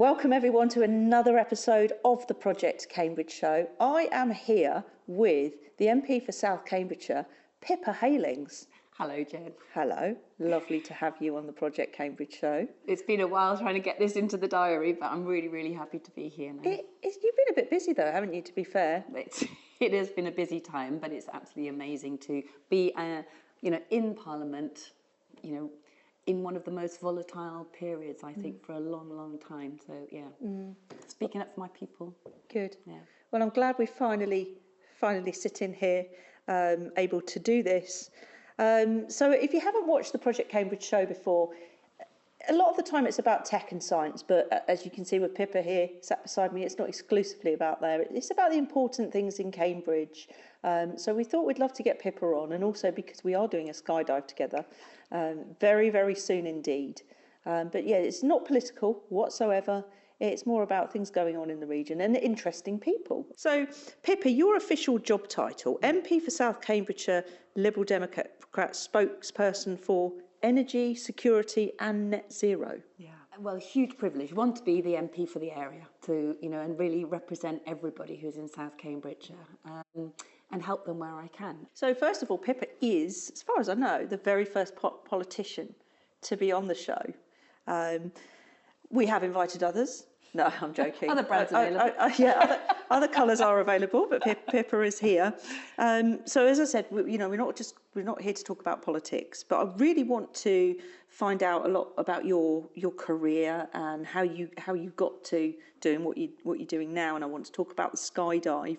Welcome everyone to another episode of the Project Cambridge Show. I am here with the MP for South Cambridgeshire, Pippa Heylings. Hello, Jen. Hello, lovely to have you on the Project Cambridge Show. It's been a while trying to get this into the diary, but I'm really happy to be here now. You've been a bit busy though, haven't you, to be fair? It has been a busy time, but it's absolutely amazing to be, in Parliament, in one of the most volatile periods, I think, for a long time. So, yeah, speaking up for my people. Good. Yeah. Well, I'm glad we're finally sitting here, able to do this. So if you haven't watched the Project Cambridge show before, a lot of the time it's about tech and science, but as you can see with Pippa here sat beside me, it's not exclusively about there. It's about the important things in Cambridge. So we thought we'd love to get Pippa on, and also because we are doing a skydive together very soon indeed. But yeah, it's not political whatsoever. It's more about things going on in the region and interesting people. So, Pippa, your official job title, MP for South Cambridgeshire, Liberal Democrat spokesperson for energy, security and net zero. Yeah, well, huge privilege. Want to be the MP for the area to, and really represent everybody who's in South Cambridgeshire and help them where I can. So, first of all, Pippa is, as far as I know, the very first politician to be on the show. We have invited others. No, I'm joking. Other brands available. Other colours are available, but Pippa is here. So as I said, we're not here to talk about politics, but I really want to find out a lot about your career and how you got to doing what you're doing now. And I want to talk about the skydive.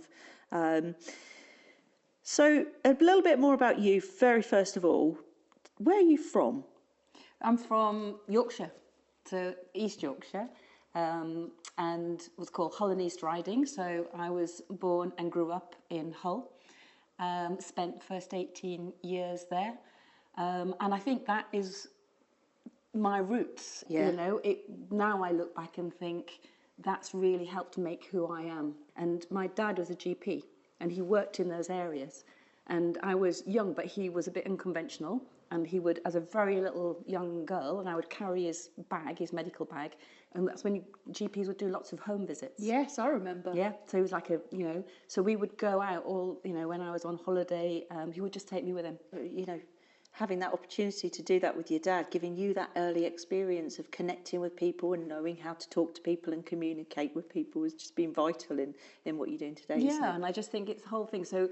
So a little bit more about you. Very first of all, where are you from? I'm from Yorkshire, so East Yorkshire. And was called Hull and East Riding. So I was born and grew up in Hull, spent the first 18 years there. And I think that is my roots, now I look back and think that's really helped make who I am. And my dad was a GP and he worked in those areas. And I was young, but he was a bit unconventional. And he would, as a very little young girl, and I would carry his bag, his medical bag, and that's when GPs would do lots of home visits. Yes, I remember. Yeah, so he was like so we would go out all, when I was on holiday, he would just take me with him. Having that opportunity to do that with your dad, giving you that early experience of connecting with people and knowing how to talk to people and communicate with people has just been vital in what you're doing today. Yeah, and I just think it's the whole thing. So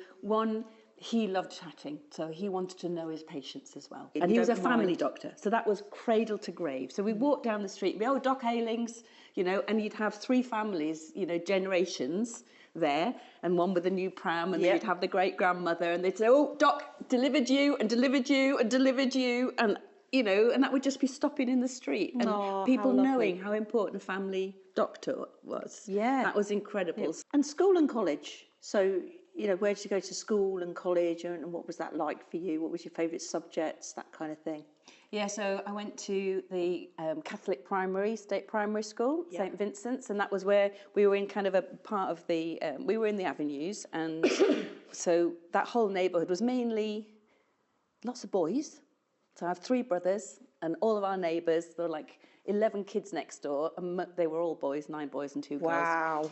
he loved chatting, so he wanted to know his patients as well. And he was a family doctor, so that was cradle to grave. So we walked down the street, Doc Heylings, and you'd have three families, generations there, and one with a new pram, and then you'd have the great-grandmother, and they'd say, oh, Doc, delivered you, and delivered you, and delivered you, and, and that would just be stopping in the street, and people knowing how important a family doctor was. Yeah. That was incredible. Yeah. And school and college, so... where did you go to school and college, and what was that like for you? What was your favourite subjects, that kind of thing? Yeah, so I went to the Catholic state primary school, St Vincent's, and that was where we were in kind of a part of the, we were in the avenues, and so that whole neighbourhood was mainly lots of boys. So I have three brothers, and all of our neighbours, there were like 11 kids next door, and they were all boys, 9 boys and 2 girls. Wow.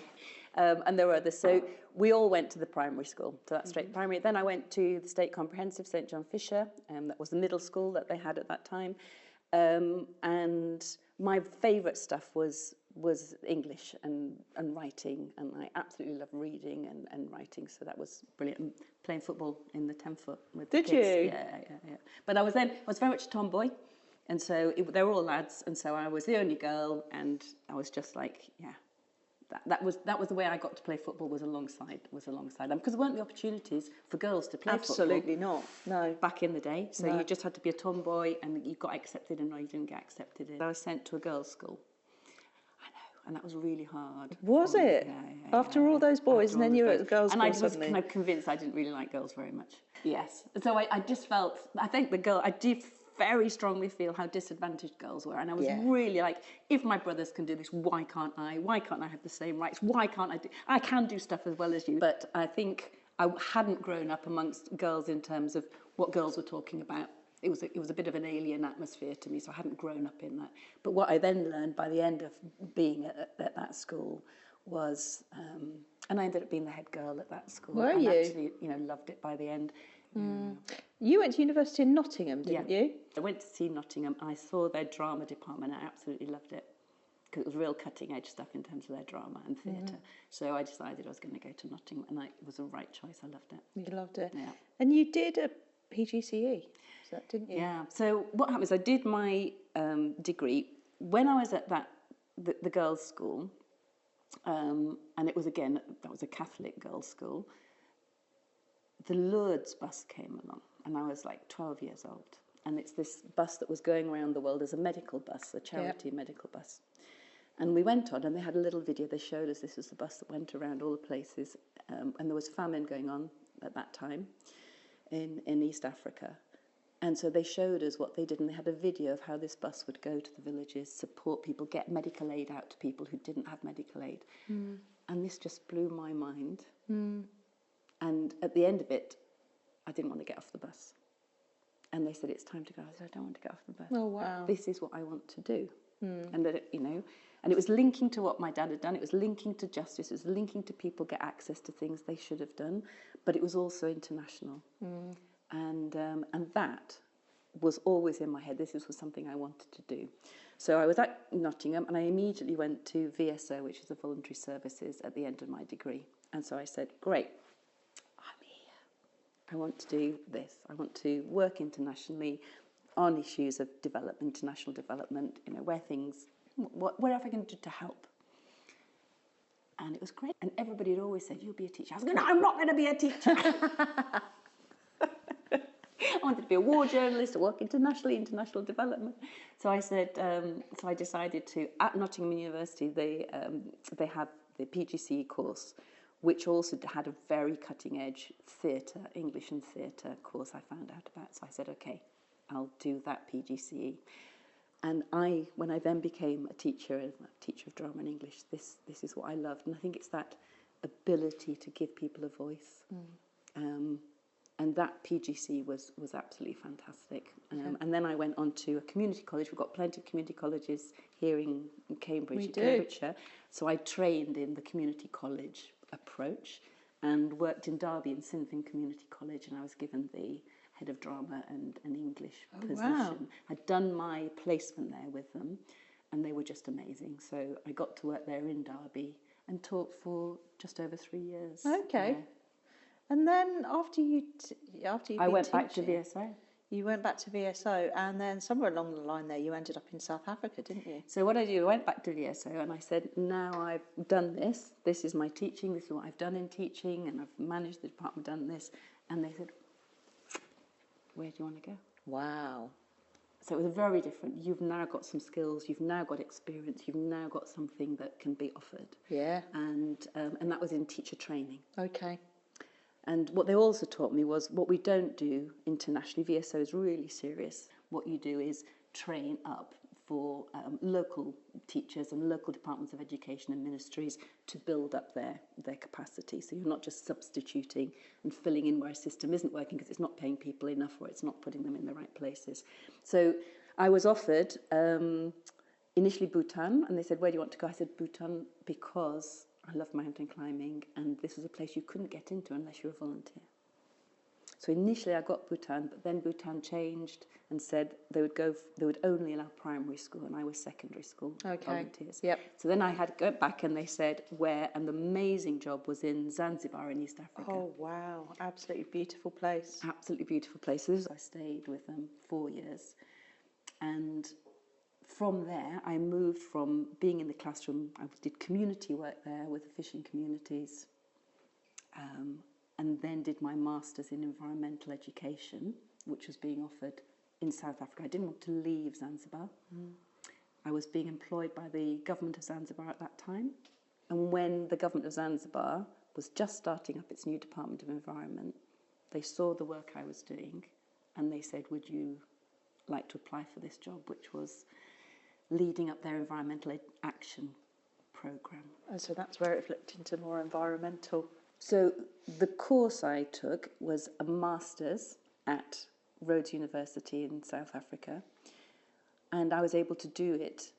And there were others. So we all went to the primary school, so that's straight primary. Then I went to the State Comprehensive St John Fisher, that was the middle school that they had at that time. And my favourite stuff was English and writing, and I absolutely love reading and writing, so that was brilliant. And playing football in the 10-foot with the kids. Did you? Yeah. But I was very much a tomboy, and so they were all lads, and so I was the only girl, and I was just like, That was the way I got to play football, was alongside them, because there weren't the opportunities for girls to play football. Absolutely not, no. Back in the day, so you just had to be a tomboy, and you got accepted, and you didn't get accepted. I was sent to a girls' school. I know, and that was really hard. Was it? Yeah. After all those boys, and then you were at the girls' school suddenly. And I was kind of convinced I didn't really like girls very much. Yes, so I just felt, I think I did very strongly feel how disadvantaged girls were, and I was really like, if my brothers can do this, why can't I? Why can't I have the same rights? Why can't I can do stuff as well as you. But I think I hadn't grown up amongst girls in terms of what girls were talking about it was a bit of an alien atmosphere to me, so I hadn't grown up in that. But what I then learned by the end of being at that school was, and I ended up being the head girl at that school. Were and you? Actually, loved it by the end. You went to university in Nottingham, didn't you? I went to see Nottingham. I saw their drama department. I absolutely loved it because it was real cutting edge stuff in terms of their drama and theatre. So I decided I was going to go to Nottingham, and it was the right choice. I loved it. You loved it. Yeah. And you did a PGCE, didn't you? Yeah. So what happened is I did my degree when I was at the girls' school, and it was that was a Catholic girls' school. The Lourdes bus came along, and I was like 12 years old. And it's this bus that was going around the world as a medical bus, a charity medical bus. And we went on, and they had a little video. They showed us this was the bus that went around all the places. And there was famine going on at that time in East Africa. And so they showed us what they did, and they had a video of how this bus would go to the villages, support people, get medical aid out to people who didn't have medical aid. And this just blew my mind. And at the end of it, I didn't want to get off the bus. And they said, it's time to go. I said, I don't want to get off the bus. Oh, wow. This is what I want to do. And that, and it was linking to what my dad had done. It was linking to justice. It was linking to people get access to things they should have done. But it was also international. And that was always in my head. This was something I wanted to do. So I was at Nottingham, and I immediately went to VSO, which is the voluntary services, at the end of my degree. And so I said, great. I want to do this. I want to work internationally on issues of development, international development, whatever I can do to help. And it was great. And everybody had always said, you'll be a teacher. I was going, no, I'm not going to be a teacher. I wanted to be a war journalist, to work internationally, international development. So I said, so I decided to, at Nottingham University, they have the PGCE course, which also had a very cutting-edge theatre, English and theatre course I found out about. So I said, okay, I'll do that PGCE. And when I then became a teacher of drama and English, this is what I loved. And I think it's that ability to give people a voice. And that PGCE was absolutely fantastic. And then I went on to a community college. We've got plenty of community colleges here in Cambridge, Cambridgeshire. So I trained in the community college approach and worked in Derby in 𝗁𝗵𝗀 Community College, and I was given the head of drama and an English position. Wow. I'd done my placement there with them, and they were just amazing. So I got to work there in Derby and taught for just over 3 years. Okay. And then after you I went back to VSO. You went back to VSO, and then somewhere along the line there, you ended up in South Africa, didn't you? So what I did, I went back to VSO, and I said, now I've done this. This is my teaching. This is what I've done in teaching, and I've managed the department, done this. And they said, where do you want to go? Wow. So it was very different. You've now got some skills. You've now got experience. You've now got something that can be offered. Yeah. And that was in teacher training. Okay. And what they also taught me was what we don't do internationally. VSO is really serious. What you do is train up for local teachers and local departments of education and ministries to build up their capacity. So you're not just substituting and filling in where a system isn't working because it's not paying people enough or it's not putting them in the right places. So I was offered initially Bhutan, and they said, where do you want to go? I said Bhutan because I love mountain climbing, and this was a place you couldn't get into unless you were a volunteer. So initially I got Bhutan, but then Bhutan changed and said they would only allow primary school, and I was secondary school volunteers. Yep. So then I had to go back, and they said where, and the amazing job was in Zanzibar in East Africa. Oh wow, absolutely beautiful place. Absolutely beautiful place. So I stayed with them 4 years, and from there, I moved from being in the classroom. I did community work there with the fishing communities, and then did my master's in environmental education, which was being offered in South Africa. I didn't want to leave Zanzibar. I was being employed by the government of Zanzibar at that time. And when the government of Zanzibar was just starting up its new Department of Environment, they saw the work I was doing, and they said, would you like to apply for this job, which was leading up their environmental action programme. And so that's where it flipped into more environmental. So the course I took was a master's at Rhodes University in South Africa, and I was able to do it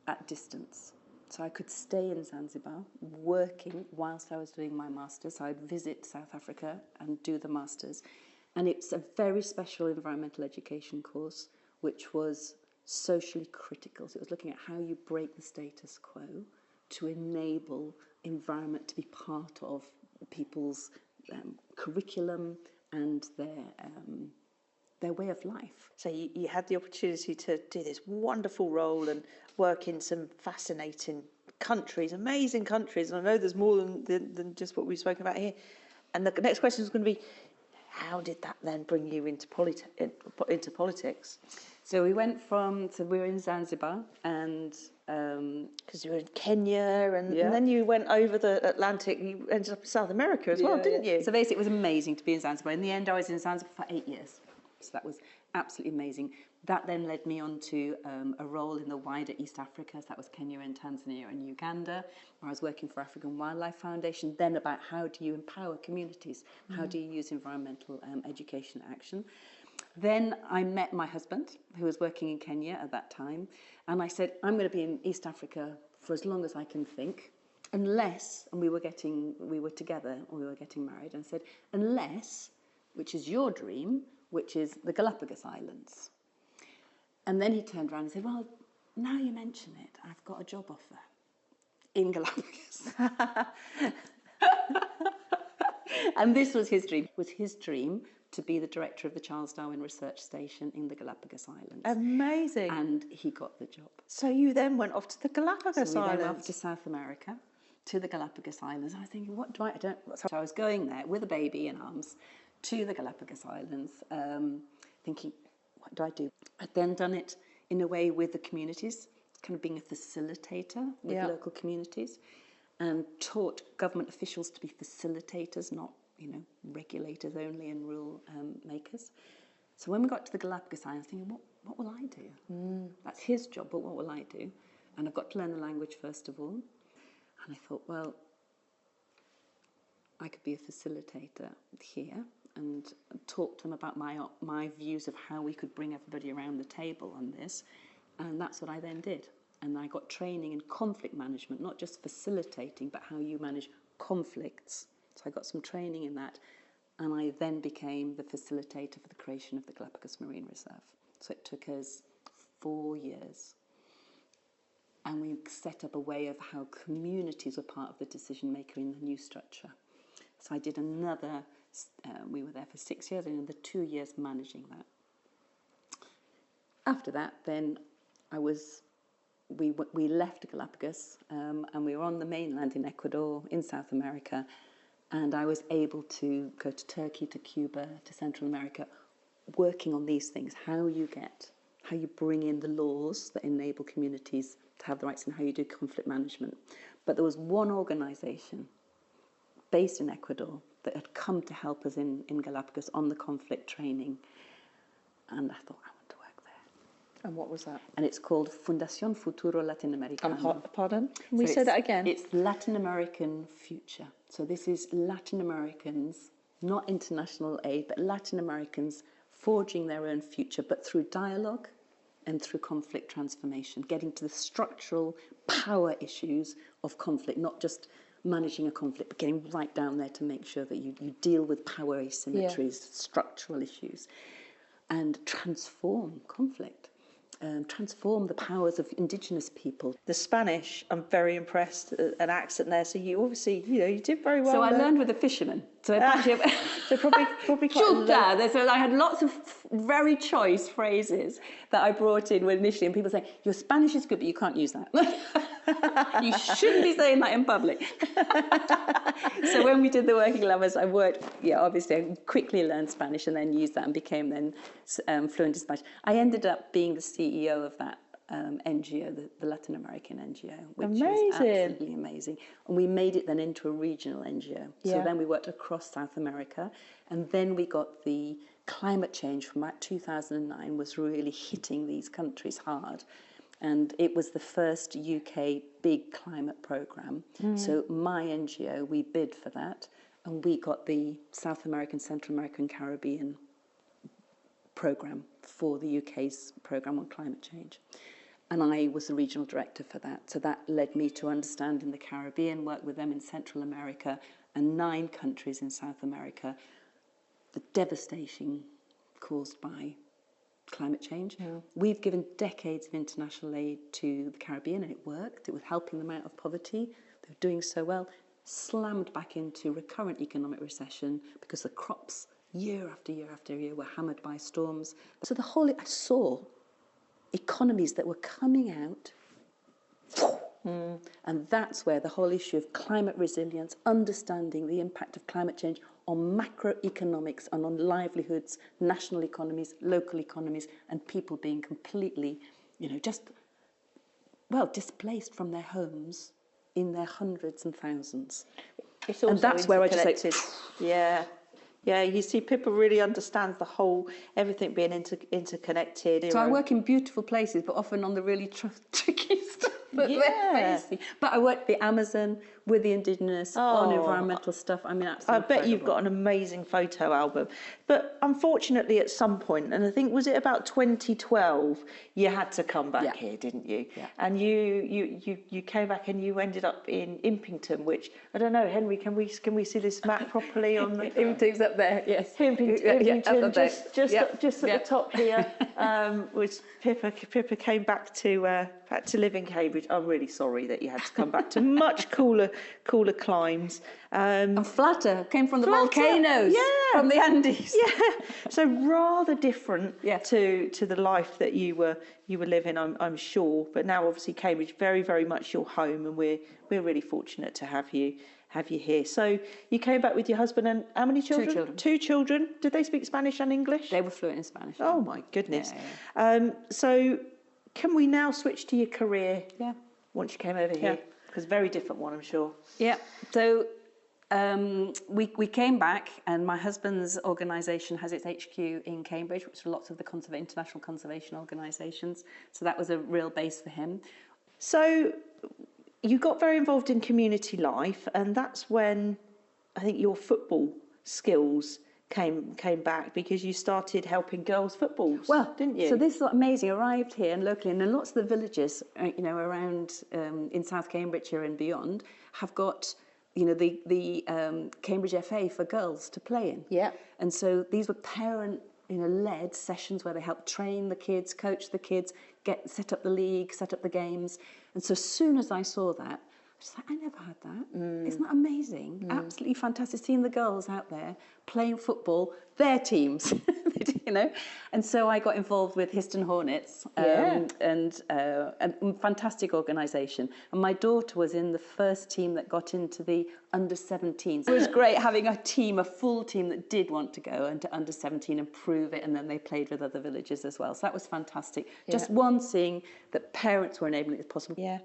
at distance. So I could stay in Zanzibar working whilst I was doing my master's. So I'd visit South Africa and do the master's. And it's a very special environmental education course, which was socially critical. So it was looking at how you break the status quo to enable environment to be part of people's curriculum and their way of life. So you had the opportunity to do this wonderful role and work in some fascinating countries, amazing countries. And I know there's more than just what we've spoken about here. And the next question is going to be, how did that then bring you into politics? So we went we were in Zanzibar, and because you were in Kenya, and then you went over the Atlantic. You ended up in South America as well, didn't you? So basically, it was amazing to be in Zanzibar. In the end, I was in Zanzibar for 8 years. So that was absolutely amazing. That then led me on to a role in the wider East Africa. So that was Kenya and Tanzania and Uganda, where I was working for African Wildlife Foundation. Then about how do you empower communities? How do you use environmental education action? Then I met my husband, who was working in Kenya at that time, and I said, I'm going to be in East Africa for as long as I can think, unless, and we were together, or we were getting married, and I said, unless, which is your dream, which is the Galapagos Islands. And then he turned around and said, well, now you mention it, I've got a job offer in Galapagos. And this was his dream. It was his dream to be the director of the Charles Darwin Research Station in the Galapagos Islands. Amazing. And he got the job. So you then went off to the Galapagos Islands? So we went off to South America, to the Galapagos Islands. I was thinking, so I was going there with a baby in arms to the Galapagos Islands, thinking, what do I do? I'd then done it in a way with the communities, kind of being a facilitator with local communities, and taught government officials to be facilitators, not regulators only and rule makers. So when we got to the Galapagos Islands, I was thinking, what will I do? That's his job, but what will I do? And I've got to learn the language first of all. And I thought, well, I could be a facilitator here and talk to them about my views of how we could bring everybody around the table on this. And that's what I then did. And I got training in conflict management, not just facilitating, but how you manage conflicts. So I got some training in that, and I then became the facilitator for the creation of the Galapagos Marine Reserve. So it took us 4 years. And we set up a way of how communities were part of the decision maker in the new structure. So I did another, we were there for 6 years, and another 2 years managing that. After that, then we left Galapagos, and we were on the mainland in Ecuador, in South America, and I was able to go to Turkey, to Cuba, to Central America, working on these things, how you bring in the laws that enable communities to have the rights and how you do conflict management. But there was one organisation based in Ecuador that had come to help us in Galapagos on the conflict training, and I thought, I want to work there. And what was that? And it's called Fundación Futuro Latinoamericano. Pardon? Can we say that again? It's Latin American Future. So this is Latin Americans, not international aid, but Latin Americans forging their own future, but through dialogue and through conflict transformation, getting to the structural power issues of conflict, not just managing a conflict, but getting right down there to make sure that you deal with power asymmetries, structural issues, and transform conflict. Transform the powers of indigenous people. The Spanish, I'm very impressed, an accent there. So you obviously, you did very well. So I learned with a fisherman. So actually, so probably quite so I had lots of very choice phrases that I brought in initially, and people saying, your Spanish is good, but you can't use that. You shouldn't be saying that in public. So when we did the working lovers, I obviously I quickly learned Spanish and then used that and became then fluent in Spanish. I ended up being the CEO of that NGO, the Latin American NGO, which was absolutely amazing. And we made it then into a regional NGO. So then we worked across South America, and then we got the climate change from about 2009 was really hitting these countries hard. And it was the first UK big climate programme. So my NGO, we bid for that, and we got the South American, Central American, Caribbean programme for the UK's programme on climate change. And I was the regional director for that. So that led me to understand in the Caribbean, work with them in Central America and 9 countries in South America, the devastation caused by climate change. Yeah. We've given decades of international aid to the Caribbean, and it worked. It was helping them out of poverty. They were doing so well. Slammed back into recurrent economic recession because the crops, year after year after year, were hammered by storms. So I saw economies that were coming out, and that's where the whole issue of climate resilience, understanding the impact of climate change on macroeconomics and on livelihoods, national economies, local economies, and people being completely, displaced from their homes in their hundreds and thousands. It's also, and that's where I just like, yeah, you see, Pippa really understands the whole, everything being interconnected. So I work in beautiful places, but often on the really tricky stuff that they're facing. But I work the Amazon with the Indigenous on environmental stuff. I mean, absolutely. I bet you've got an amazing photo album. But unfortunately, at some point, and I think, was it about 2012, you had to come back here, didn't you? Yeah. And you came back and you ended up in Impington, which, I don't know, Henry, can we see this map properly on the... Impington's up there, yes. Impington, just at the top here, which Pippa came back to live in Cambridge. I'm really sorry that you had to come back to much cooler climes. And flatter, came from the volcanoes, from the Andes. Yeah, so rather different to the life that you were living, I'm sure. But now, obviously, Cambridge very, very much your home, and we're really fortunate to have you here. So you came back with your husband and how many children? 2 children. 2 children. Did they speak Spanish and English? They were fluent in Spanish. Oh my goodness. Yeah. So can we now switch to your career? Yeah. Once you came over here, because very different one, I'm sure. Yeah. So we came back, and my husband's organisation has its HQ in Cambridge, which are lots of the international conservation organisations. So that was a real base for him. So you got very involved in community life, and that's when I think your football skills came back, because you started helping girls' footballs, didn't you? So this is amazing. Arrived here and locally, and lots of the villages, around in South Cambridgeshire and beyond, have got the Cambridge FA for girls to play in. Yeah. And so these were parent led sessions where they helped train the kids, coach the kids, set up the league, set up the games. And so as soon as I saw that, I was like, I never had that. Isn't that amazing? Absolutely fantastic, seeing the girls out there playing football, their teams, And so I got involved with Histon Hornets, and a fantastic organisation. And my daughter was in the first team that got into the under-17s. It was great having a full team that did want to go into under-17 and prove it, and then they played with other villages as well. So that was fantastic. Yeah. Just seeing that parents were enabling it possible. Yeah.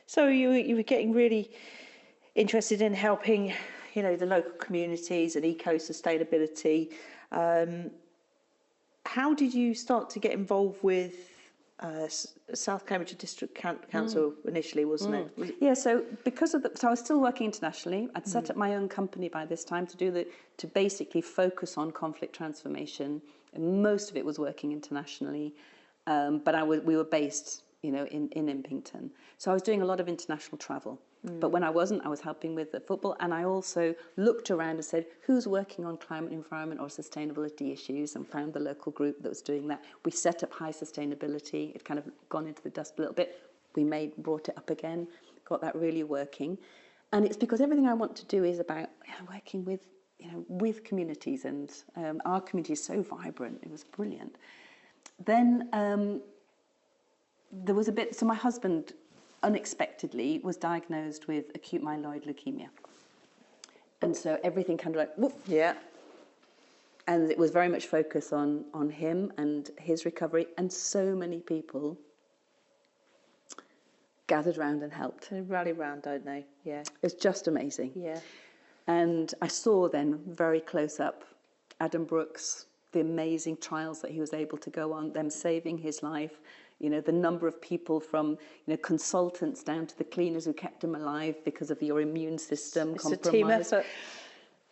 So you were getting really interested in helping, the local communities and eco-sustainability. How did you start to get involved with South Cambridgeshire District Council initially, wasn't it? Yeah, so so I was still working internationally. I'd set up my own company by this time to basically focus on conflict transformation, and most of it was working internationally. But we were based, in Impington. So I was doing a lot of international travel. But when I wasn't, I was helping with the football, and I also looked around and said, who's working on climate, environment or sustainability issues, and found the local group that was doing that. We set up high sustainability. It kind of gone into the dust a little bit. We brought it up again, got that really working. And it's because everything I want to do is about working with, with communities, and our community is so vibrant. It was brilliant. Then there was so my husband unexpectedly was diagnosed with acute myeloid leukemia. And so everything kind of like, whoop. Yeah. And it was very much focused on him and his recovery, and so many people gathered round and helped. They rally round, don't they? Yeah. It's just amazing. Yeah. And I saw then very close up Addenbrooke's, the amazing trials that he was able to go on, them saving his life. The number of people from, consultants down to the cleaners who kept him alive because of your immune system compromise. A team effort.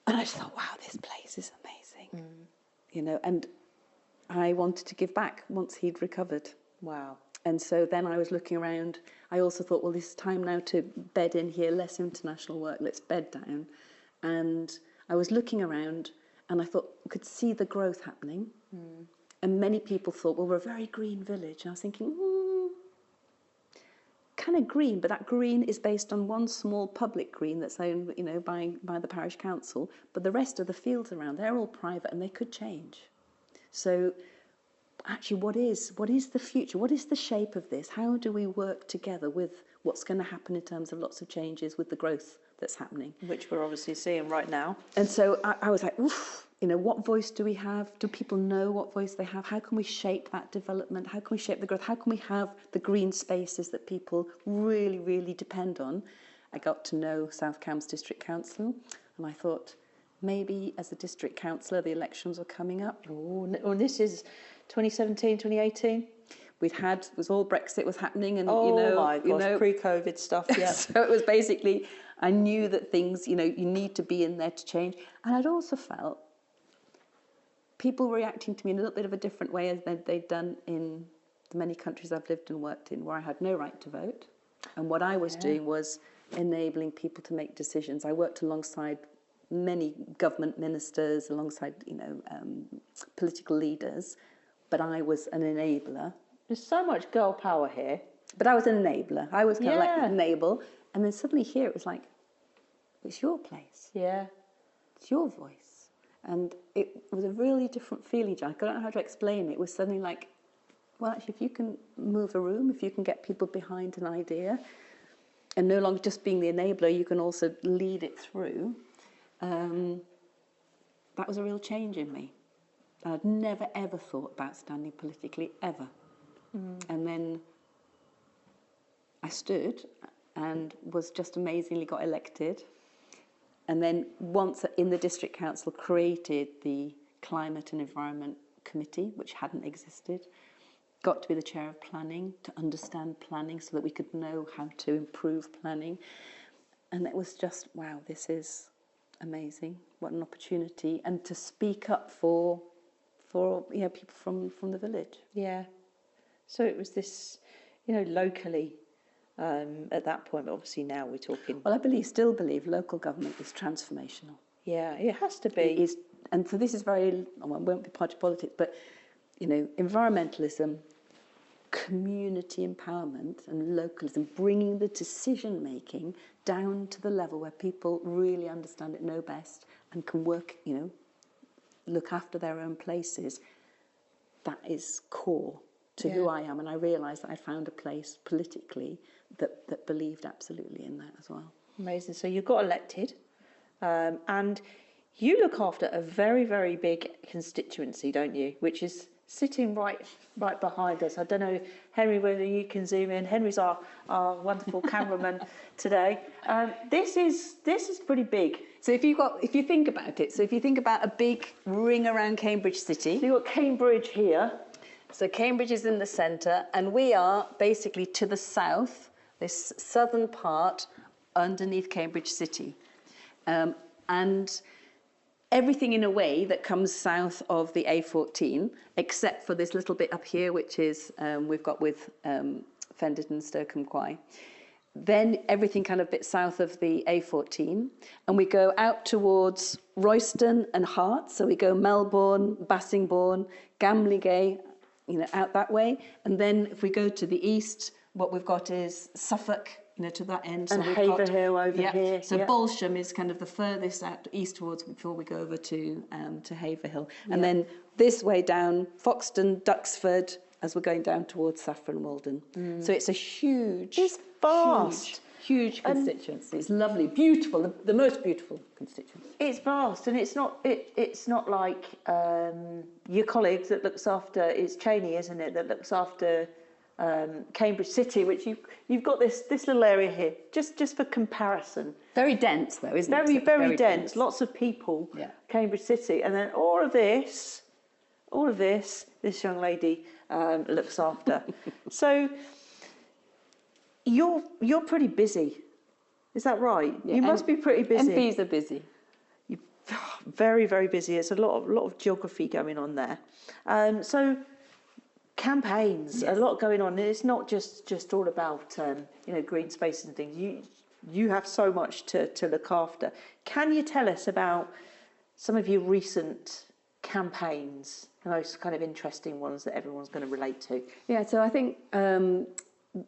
And I just thought, wow, this place is amazing. And I wanted to give back once he'd recovered. Wow. And so then I was looking around. I also thought, well, this is time now to bed in here, less international work, let's bed down. And I was looking around and I thought, I could see the growth happening. And many people thought, well, we're a very green village. And I was thinking, kind of green, but that green is based on one small public green that's owned, you know, by the parish council. But the rest of the fields around, they're all private and they could change. So actually, what is the future? What is the shape of this? How do we work together with what's going to happen in terms of lots of changes with the growth that's happening? Which we're obviously seeing right now. And so I was like, oof, you know, what voice do we have? Do people know what voice they have? How can we shape that development? How can we shape the growth? How can we have the green spaces that people really, really depend on? I got to know South Cambs District Council, and I thought, maybe as a district councillor, the elections were coming up. Oh, this is 2017, 2018? It was all Brexit was happening, and my gosh, pre-COVID stuff, yeah. So it was basically, I knew that things, you know, you need to be in there to change. And I'd also felt people reacting to me in a little bit of a different way as they'd done in the many countries I've lived and worked in, where I had no right to vote. And what I was doing was enabling people to make decisions. I worked alongside many government ministers, alongside, you know, political leaders, but I was an enabler. There's so much girl power here. But I was an enabler. I was kind of like enable. And then suddenly here it was like, it's your place. Yeah. It's your voice. And it was a really different feeling, Jack. I don't know how to explain it. It was suddenly like, well, actually, if you can move a room, if you can get people behind an idea, and no longer just being the enabler, you can also lead it through. That was a real change in me. I'd never, ever thought about standing politically, ever. And then I stood and was just amazingly got elected. And then once in the district council created the Climate and Environment Committee, which hadn't existed, got to be the chair of planning, to understand planning so that we could know how to improve planning. And it was just, wow, this is amazing. What an opportunity. And to speak up for people from the village. Yeah. So it was this, you know, locally at that point, but obviously now we're talking. Well, still believe local government is transformational. Yeah, it has to be. It is, and so this is very, well, it won't be party politics, but, you know, environmentalism, community empowerment and localism, bringing the decision-making down to the level where people really understand it, know best, and can work, you know, look after their own places, that is core to who I am. And I realised that I found a place politically that believed absolutely in that as well. Amazing. So you got elected, and you look after a very, very big constituency, don't you? Which is sitting right behind us. I don't know, Henry, whether you can zoom in. Henry's our wonderful cameraman today. This is pretty big. So if you think about it, if you think about a big ring around Cambridge City. So you've got Cambridge here. So Cambridge is in the centre, and we are basically to the south, this southern part underneath Cambridge City. And everything in a way that comes south of the A14, except for this little bit up here, which is we've got with Fendon and 𝗔𝗹𝘀cie. Then everything kind of a bit south of the A14, and we go out towards Royston and Hart. So we go Melbourne, Bassingbourne, 𝗔𝗹𝘀cie, you know, out that way. And then if we go to the east, what we've got is Suffolk, you know, to that end. And Haverhill over here. So 𝗲𝗀𝘀ème is kind of the furthest out east towards before we go over to Haverhill. And then this way down, Foxton, Duxford, as we're going down towards Saffron Walden. So it's a huge... It's vast. Huge constituency. It's lovely, beautiful, the most beautiful constituency. It's vast, and it's not like your colleagues that looks after, it's Cheney, isn't it, that looks after Cambridge City, which you've got this little area here, just for comparison. Very dense though, isn't it? Very dense, lots of people, Cambridge City, and then all of this, this young lady looks after. So you're pretty busy, is that right? Yeah, you must be pretty busy. MPs are busy. very, very busy. It's a lot of geography going on there. So campaigns, a lot going on. It's not just all about green spaces and things. You have so much to look after. Can you tell us about some of your recent campaigns, the most kind of interesting ones that everyone's going to relate to? Yeah, so I think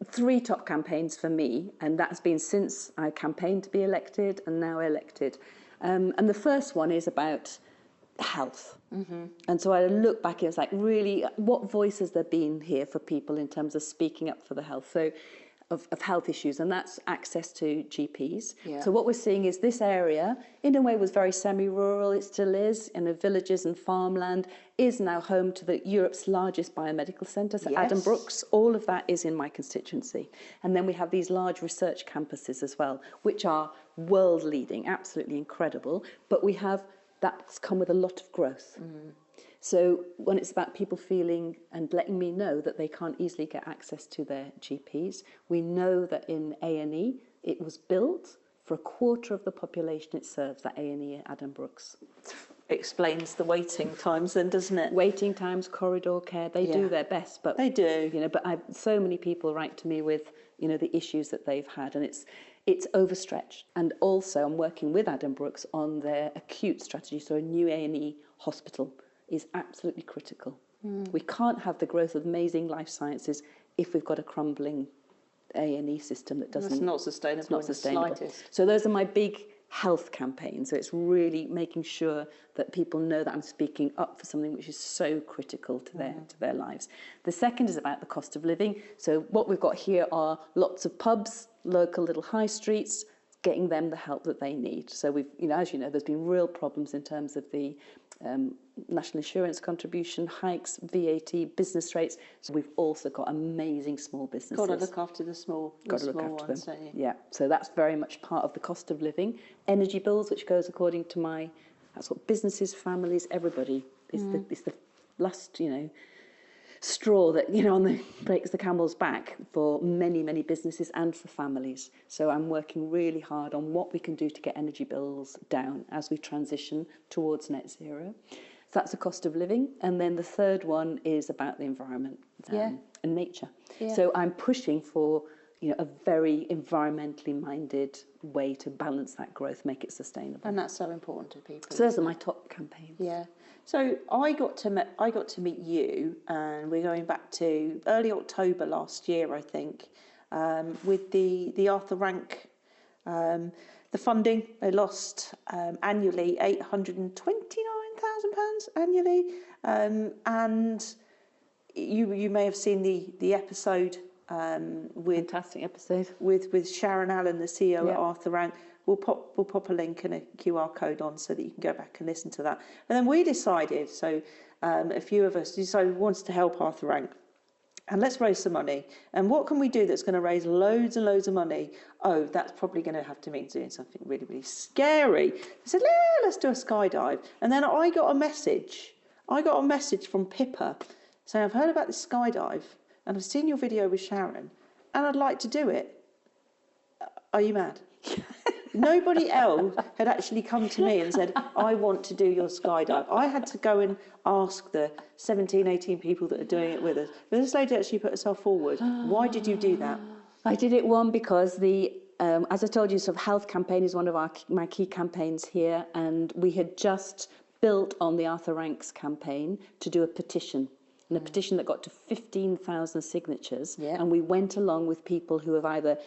3 top campaigns for me, and that's been since I campaigned to be elected and now elected. And the first one is about health. And so I look back and it's like, really, what voice has there been here for people in terms of speaking up for the health? So of health issues, and that's access to GPs. Yeah. So what we're seeing is this area, in a way, was very semi-rural. It still is, in the villages and farmland, is now home to Europe's largest biomedical centre, so Yes. Addenbrooke. All of that is in my constituency. And then we have these large research campuses as well, which are world-leading, absolutely incredible. But that's come with a lot of growth. So when it's about people feeling and letting me know that they can't easily get access to their GPs, we know that in A&E, it was built for a quarter of the population it serves, that A&E at Addenbrooke. Explains the waiting times then, doesn't it? Waiting times, corridor care, they do their best, but they do. But so many people write to me with the issues that they've had, and it's overstretched. And also I'm working with Addenbrooke on their acute strategy, so a new A&E hospital is absolutely critical. We can't have the growth of amazing life sciences if we've got a crumbling A&E system that doesn't... It's not sustainable. It's not sustainable. In the slightest. So those are my big health campaigns. So it's really making sure that people know that I'm speaking up for something which is so critical to their lives. The second is about the cost of living. So what we've got here are lots of pubs, local little high streets, getting them the help that they need. So we've, as you know, there's been real problems in terms of the national insurance contribution hikes, VAT, business rates. So we've also got amazing small businesses. Got to look after the small ones, don't you? Yeah, so that's very much part of the cost of living. Energy bills, which goes according to that's what businesses, families, everybody is the last, straw that breaks the camel's back for many, many businesses and for families. So I'm working really hard on what we can do to get energy bills down as we transition towards net zero. So that's the cost of living. And then the third one is about the environment and nature. Yeah. So I'm pushing for a very environmentally minded way to balance that growth, make it sustainable. And that's so important to people. So those are my top campaigns. Yeah. So I got to meet you, and we're going back to early October last year, I think, with the Arthur Rank, the funding. They lost annually £829,000 annually, and you may have seen the episode. Fantastic episode with Sharon Allen, the CEO at Arthur Rank. We'll pop a link and a QR code on so that you can go back and listen to that. And then we decided, a few of us decided we wanted to help Arthur Rank, and let's raise some money. And what can we do that's going to raise loads and loads of money? Oh, that's probably going to have to mean doing something really, really scary. I said, let's do a skydive. And then I got a message from Pippa saying, I've heard about this skydive, and I've seen your video with Sharon, and I'd like to do it. Are you mad? Nobody else had actually come to me and said, I want to do your skydive. I had to go and ask the 17, 18 people that are doing it with us. But this lady actually put herself forward. Why did you do that? I did it, because as I told you, sort of health campaign is one of my key campaigns here, and we had just built on the Arthur Rank's campaign to do a petition. And a petition that got to 15,000 signatures. Yeah. And we went along with people who have either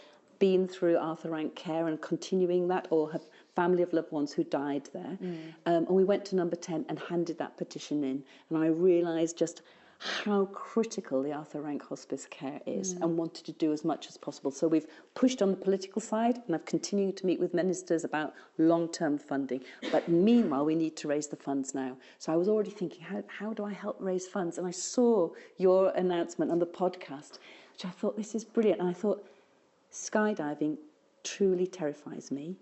been through Arthur Rank care and continuing that, or have family of loved ones who died there. And we went to number 10 and handed that petition in. And I realised just how critical the Arthur Rank Hospice care is, and wanted to do as much as possible. So we've pushed on the political side, and I've continued to meet with ministers about long-term funding. But meanwhile, we need to raise the funds now. So I was already thinking, how do I help raise funds? And I saw your announcement on the podcast, which I thought, this is brilliant. And I thought, skydiving truly terrifies me.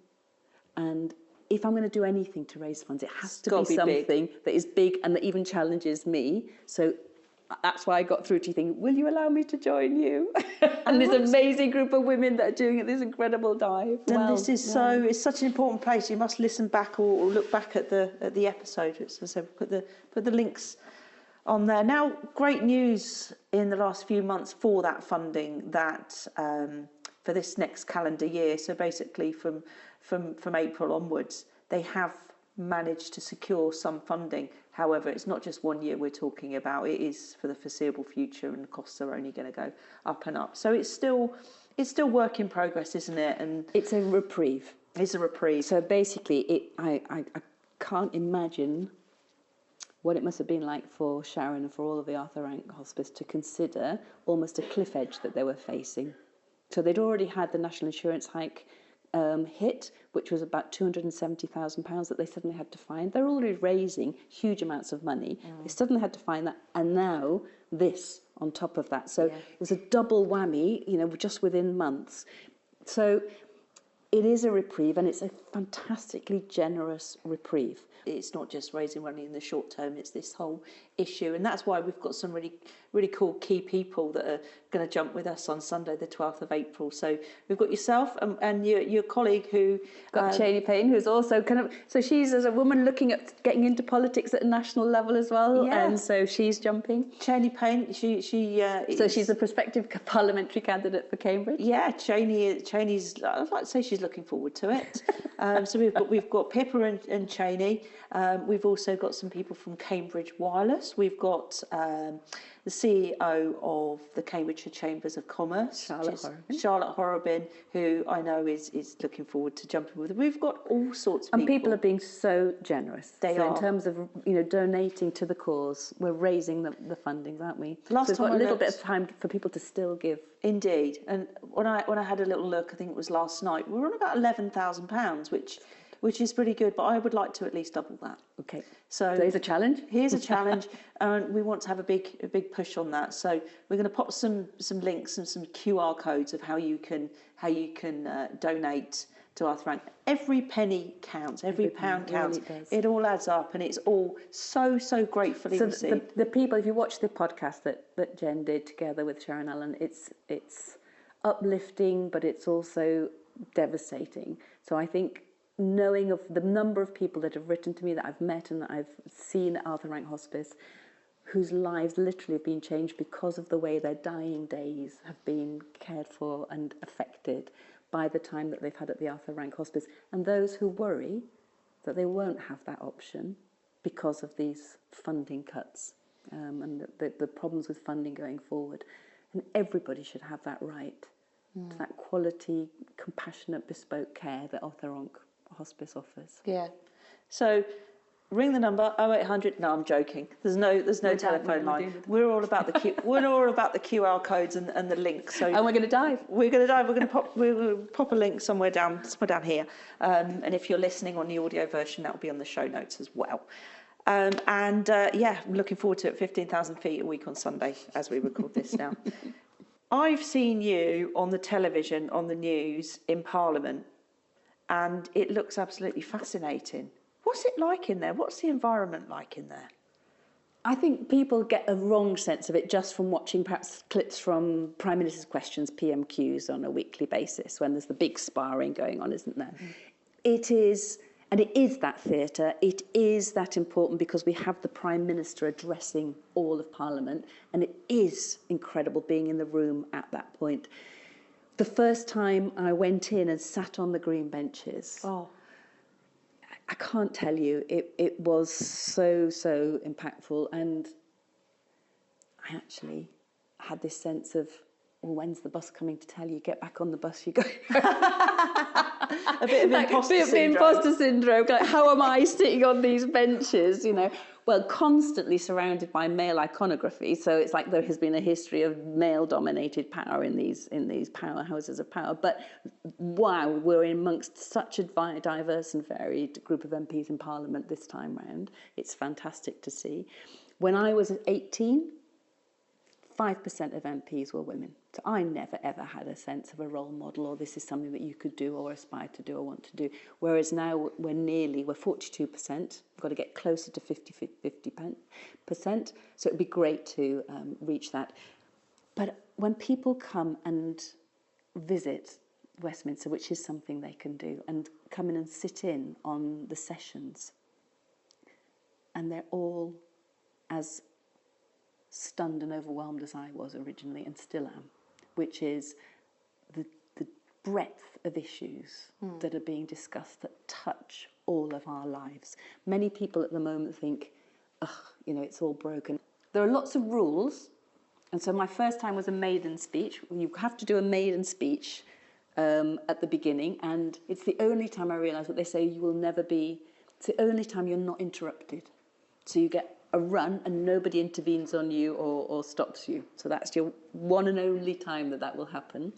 And if I'm going to do anything to raise funds, it has to be something that is big and that even challenges me. So that's why I got through to you thinking, will you allow me to join you? And this amazing group of women that are doing this incredible dive. And this is it's such an important place. You must listen back or look back at the episode. As I said, put the links on there. Now, great news in the last few months for that funding that for this next calendar year. So basically from April onwards, they have managed to secure some funding. However, it's not just 1 year we're talking about. It is for the foreseeable future, and the costs are only going to go up and up. So it's still work in progress, isn't it? And it's a reprieve. It's a reprieve. So basically, I can't imagine what it must have been like for Sharon and for all of the Arthur Rank Hospice to consider almost a cliff edge that they were facing. So they'd already had the national insurance hike hit, which was about £270,000 that they suddenly had to find. They're already raising huge amounts of money. They suddenly had to find that, and now this on top of that. So it was a double whammy, just within months. So it is a reprieve, and it's a fantastically generous reprieve. It's not just raising money in the short term, it's this whole issue. And that's why we've got some really, really cool key people that are going to jump with us on Sunday, the 12th of April. So we've got yourself and your colleague who... Got Cheney, who's also so she's as a woman looking at getting into politics at a national level as well. Yeah. And so she's jumping. Ceney, so she's a prospective parliamentary candidate for Cambridge. Yeah, Cheney's, I'd like to say she's looking forward to it. So we've got Pippa and Cheney. We've also got some people from Cambridge Wireless. We've got the CEO of the Cambridgeshire Chambers of Commerce, Charlotte Horobin, who I know is looking forward to jumping with. We've got all sorts of people. And people are being so generous. They are. In terms of donating to the cause, we're raising the fundings, aren't we? Last so we've time got a little bit of time for people to still give. Indeed. And when I had a little look, I think it was last night, we were on about £11,000, which is pretty good, but I would like to at least double that. Okay. So here's a challenge. Here's a challenge, and we want to have a big push on that. So we're going to pop some links and some QR codes of how you can donate to Arthur Rank. Every penny counts. Every pound counts. Really it all adds up, and it's all so gratefully received. The people, if you watch the podcast that Jen did together with Sharon Allen, it's uplifting, but it's also devastating. So I think, knowing of the number of people that have written to me that I've met and that I've seen at Arthur Rank Hospice, whose lives literally have been changed because of the way their dying days have been cared for and affected by the time that they've had at the Arthur Rank Hospice, and those who worry that they won't have that option because of these funding cuts and the problems with funding going forward. And everybody should have that right to that quality, compassionate, bespoke care that Arthur Rank Hospice offers. Yeah. So ring the number 0800. No, I'm joking. There's no telephone line. We're all about the QR codes and the links. So and we're going to dive. We're going to dive. We're going to pop a link somewhere down here. And if you're listening on the audio version, that will be on the show notes as well. I'm looking forward to it. 15,000 feet a week on Sunday as we record this now. I've seen you on the television, on the news, in Parliament, and it looks absolutely fascinating. What's it like in there? What's the environment like in there? I think people get a wrong sense of it just from watching perhaps clips from Prime Minister's Questions, PMQs, on a weekly basis when there's the big sparring going on, isn't there? It is, and it is that theatre. It is that important because we have the Prime Minister addressing all of Parliament, and it is incredible being in the room at that point. The first time I went in and sat on the green benches, I can't tell you, it was so impactful. And I actually had this sense of, well, when's the bus coming to tell you, get back on the bus, you go. A bit of imposter syndrome. Imposter syndrome. Like, how am I sitting on these benches, Well, constantly surrounded by male iconography. So it's like there has been a history of male-dominated power in these powerhouses of power. But wow, we're amongst such a diverse and varied group of MPs in Parliament this time round. It's fantastic to see. When I was 18, 5% of MPs were women. So I never, ever had a sense of a role model or this is something that you could do or aspire to do or want to do. Whereas now we're 42%. We've got to get closer to 50%. So it'd be great to reach that. But when people come and visit Westminster, which is something they can do, and come in and sit in on the sessions, and they're all as stunned and overwhelmed as I was originally and still am, which is the breadth of issues that are being discussed that touch all of our lives. Many people at the moment think, it's all broken. There are lots of rules, and so my first time was a maiden speech. You have to do a maiden speech at the beginning, and it's the only time I realised what they say, it's the only time you're not interrupted. So you get a run and nobody intervenes on you or stops you. So that's your one and only time that will happen.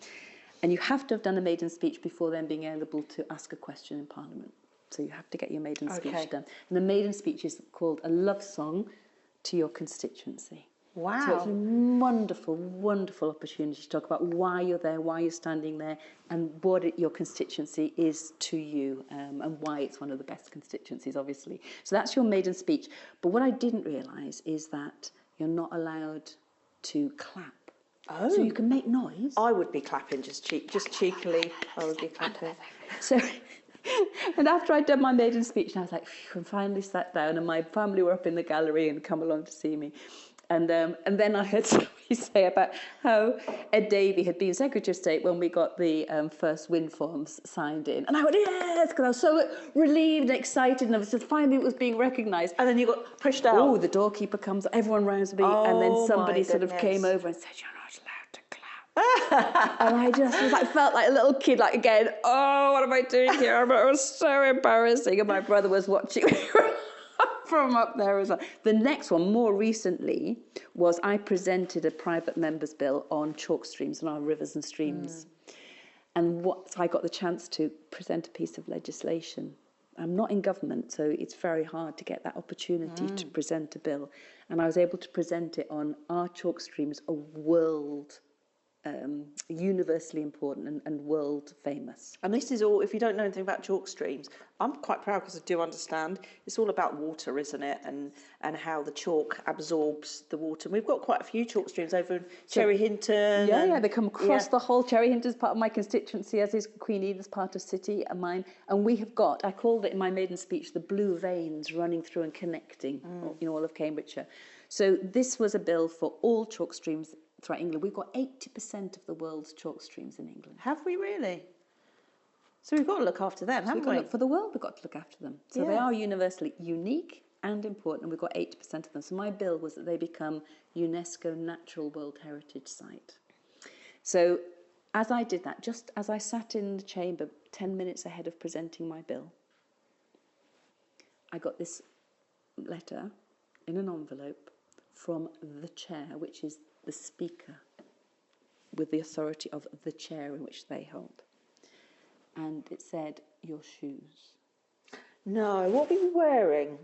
And you have to have done a maiden speech before then being able to ask a question in Parliament. So you have to get your maiden speech done. And the maiden speech is called a love song to your constituency. Wow. So it's a wonderful, wonderful opportunity to talk about why you're there, why you're standing there, and what your constituency is to you, and why it's one of the best constituencies, obviously. So that's your maiden speech. But what I didn't realise is that you're not allowed to clap. Oh. So you can make noise. I would be clapping just cheekily. I would be clapping. So, and after I'd done my maiden speech, and I was like, phew, and finally sat down, and my family were up in the gallery and come along to see me. And then I heard somebody say about how Ed Davey had been Secretary of State when we got the first wind farms signed in. And I went, yes, because I was so relieved and excited, and I was just finally it was being recognised. And then you got pushed out. Oh, the doorkeeper comes, everyone rounds me, and then somebody sort of came over and said, you're not allowed to clap. And I just felt like a little kid, like again, oh, what am I doing here? It was so embarrassing. And my brother was watching me from up there as well. The next one, more recently, was I presented a private member's bill on chalk streams and our rivers and streams. And so I got the chance to present a piece of legislation. I'm not in government, so it's very hard to get that opportunity to present a bill. And I was able to present it on our chalk streams, a world universally important and world famous. And this is all, if you don't know anything about chalk streams, I'm quite proud because I do understand. It's all about water, isn't it? And how the chalk absorbs the water. And we've got quite a few chalk streams over in Cherry Hinton. Yeah, they come across the whole. Cherry Hinton's part of my constituency, as is Queen Edith's part of City and mine. And we have got, I called it in my maiden speech, the blue veins running through and connecting all of Cambridgeshire. So this was a bill for all chalk streams throughout England. We've got 80% of the world's chalk streams in England. Have we really? So we've got to look after them, haven't we? For the world, we've got to look after them. So they are universally unique and important, and we've got 80% of them. So my bill was that they become UNESCO Natural World Heritage Site. So as I did that, just as I sat in the chamber 10 minutes ahead of presenting my bill, I got this letter in an envelope from the chair, which is the Speaker, with the authority of the chair in which they hold. And it said, your shoes. No, what were you wearing?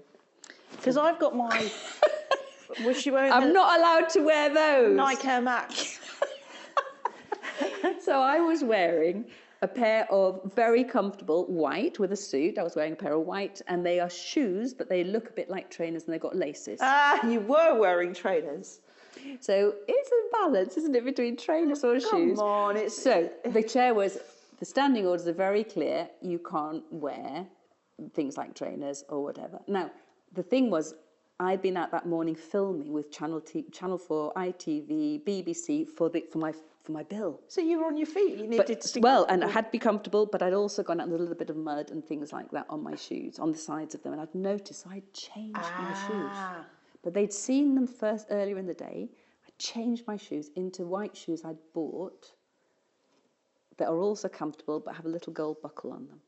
Because I've got my... Was she wearing I'm not allowed to wear those. Nike Air Max. So I was wearing a pair of very comfortable white with a suit. I was wearing a pair of white, and they are shoes, but they look a bit like trainers, and they've got laces. Ah, you were wearing trainers. So it's a balance, isn't it, between trainers or shoes? Come on, So the chair was, the standing orders are very clear. You can't wear things like trainers or whatever. Now, the thing was, I'd been out that morning filming with Channel 4, ITV, BBC for my bill. So you were on your feet. You needed to. Well, and it had to be comfortable, but I'd also gone out in a little bit of mud and things like that on my shoes, on the sides of them, and I'd noticed, so I'd changed my shoes. But they'd seen them first earlier in the day. I changed my shoes into white shoes I'd bought that are also comfortable but have a little gold buckle on them.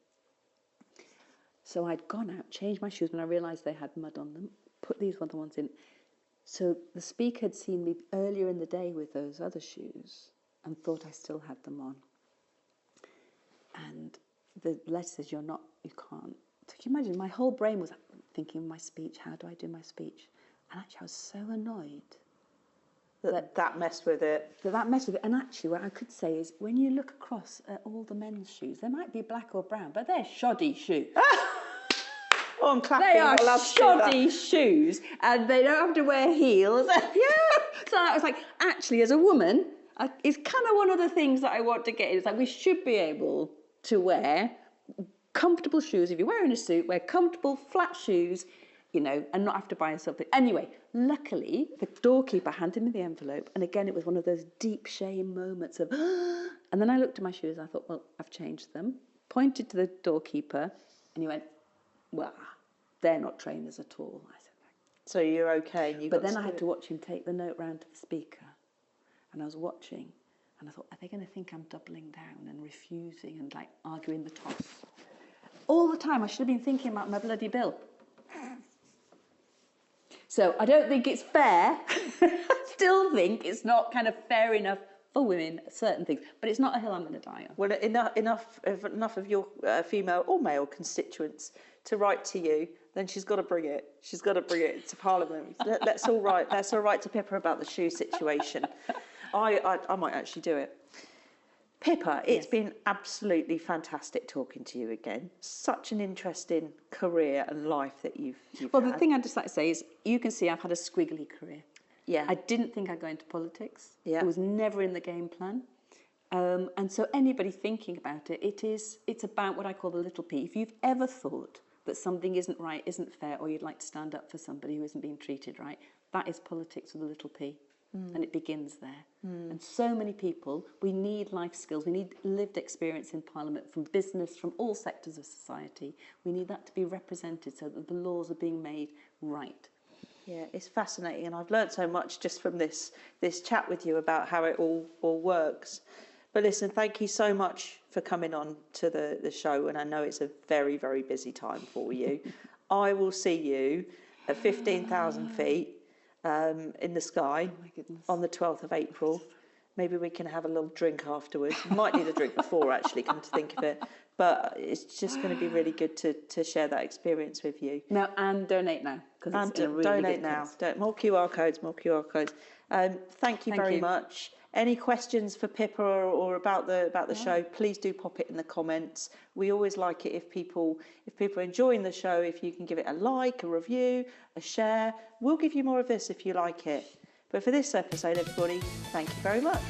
So I'd gone out, changed my shoes when I realised they had mud on them, put these other ones in. So the Speaker had seen me earlier in the day with those other shoes and thought I still had them on. And the letter says, you can't. So can you imagine, my whole brain was thinking of my speech, how do I do my speech? And actually I was so annoyed That messed with it. That messed with it. And actually, what I could say is, when you look across at all the men's shoes, they might be black or brown, but they're shoddy shoes. Oh, I'm clapping. They are shoddy shoes, and they don't have to wear heels. Yeah. So I was like, actually, as a woman, it's kind of one of the things that I want to get. It's like, we should be able to wear comfortable shoes. If you're wearing a suit, wear comfortable flat shoes, you know, and not have to buy something. Anyway, luckily, the doorkeeper handed me the envelope, and again, it was one of those deep shame moments of, and then I looked at my shoes, and I thought, well, I've changed them. Pointed to the doorkeeper, and he went, well, they're not trainers at all. I said, so you're okay. but then I had to watch him take the note round to the speaker, and I was watching, and I thought, are they going to think I'm doubling down and refusing and like arguing the toss? All the time, I should have been thinking about my bloody bill. So I don't think it's fair. I still think it's not kind of fair enough for women, certain things. But it's not a hill I'm going to die on. Well, enough of your female or male constituents to write to you, then she's got to bring it. She's got to bring it to Parliament. Let's all write to Pippa about the shoe situation. I might actually do it. Pippa, it's been absolutely fantastic talking to you again. Such an interesting career and life that you've Well, had. the thing I'd just like to say is, you can see I've had a squiggly career. Yeah. I didn't think I'd go into politics. Yeah. It was never in the game plan. And so anybody thinking about it, it's about what I call the little p. If you've ever thought that something isn't right, isn't fair, or you'd like to stand up for somebody who isn't being treated right, that is politics with a little p. And it begins there. And so many people, we need life skills, we need lived experience in Parliament, from business, from all sectors of society. We need that to be represented so that the laws are being made right. Yeah, it's fascinating, and I've learned so much just from this chat with you about how it all works. But listen, thank you so much for coming on to the show, and I know it's a very, very busy time for you. I will see you at 15,000 feet in the sky on the 12th of April. Maybe we can have a little drink afterwards. Might need a drink before, actually, come to think of it. But it's just going to be really good to share that experience with you. Now, and donate now. And donate now. More QR codes, more QR codes. Thank you very much. Any questions for Pippa or about the show, please do pop it in the comments. We always like it if people are enjoying the show, if you can give it a like, a review, a share. We'll give you more of this if you like it. But for this episode, everybody, thank you very much.